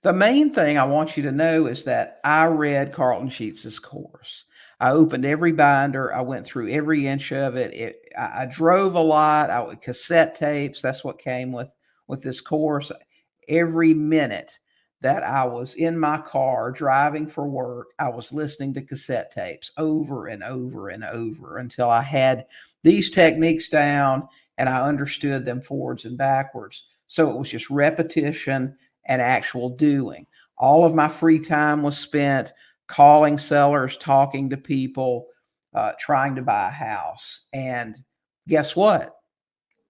The main thing I want you to know is that I read Carlton Sheets' course. I opened every binder. I went through every inch of it. I drove a lot. Cassette tapes. That's what came with this course. Every minute that I was in my car driving for work, I was listening to cassette tapes over and over and over until I had these techniques down and I understood them forwards and backwards. So it was just repetition and actual doing. All of my free time was spent calling sellers, talking to people, trying to buy a house. And guess what?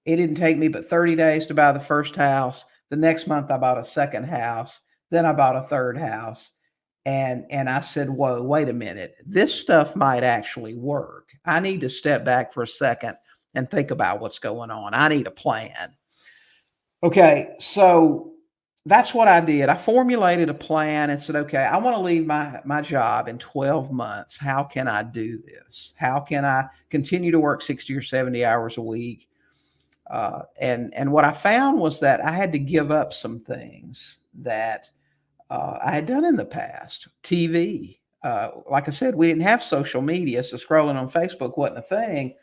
It didn't take me but 30 days to buy the first house. The next month, I bought a second house. Then I bought a third house. And I said, whoa, wait a minute. This stuff might actually work. I need to step back for a second and think about what's going on. I need a plan. Okay, so that's what I did. I formulated a plan and said, okay, I want to leave my job in 12 months. How can I do this? How can I continue to work 60 or 70 hours a week? And what I found was that I had to give up some things that I had done in the past. TV. Like I said, we didn't have social media, so scrolling on Facebook wasn't a thing.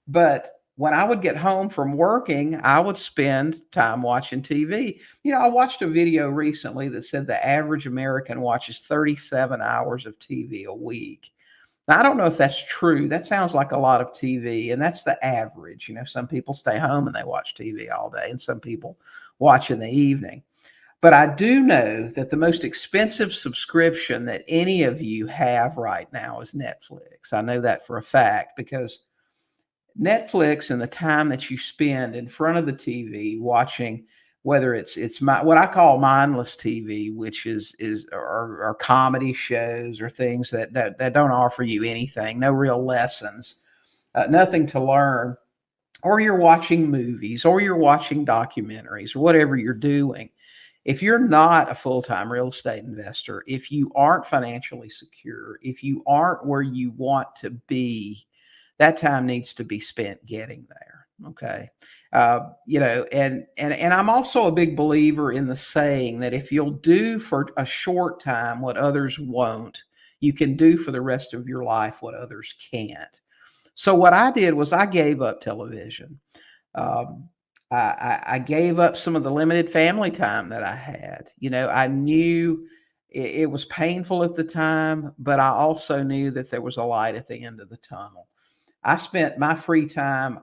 But when I would get home from working, I would spend time watching TV. I watched a video recently that said the average American watches 37 hours of TV a week. Now, I don't know if that's true. That sounds like a lot of TV, and that's the average. Some people stay home and they watch TV all day, and some people watch in the evening. But I do know that the most expensive subscription that any of you have right now is Netflix. I know that for a fact because Netflix and the time that you spend in front of the TV watching, whether it's what I call mindless TV, which are comedy shows or things that don't offer you anything, no real lessons, nothing to learn, or you're watching movies or you're watching documentaries or whatever you're doing. If you're not a full-time real estate investor, if you aren't financially secure, if you aren't where you want to be, that time needs to be spent getting there. Okay. And I'm also a big believer in the saying that if you'll do for a short time what others won't, you can do for the rest of your life what others can't. So what I did was I gave up television. I gave up some of the limited family time that I had. I knew it was painful at the time, but I also knew that there was a light at the end of the tunnel. I spent my free time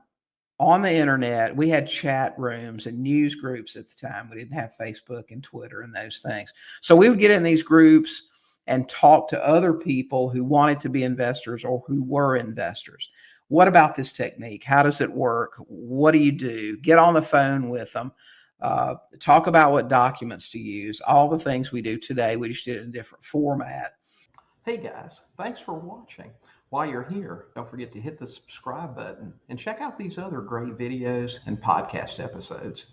on the internet. We had chat rooms and news groups at the time. We didn't have Facebook and Twitter and those things. So we would get in these groups and talk to other people who wanted to be investors or who were investors. What about this technique? How does it work? What do you do? Get on the phone with them. Talk about what documents to use. All the things we do today, we just did it in a different format. Hey guys, thanks for watching. While you're here, don't forget to hit the subscribe button and check out these other great videos and podcast episodes.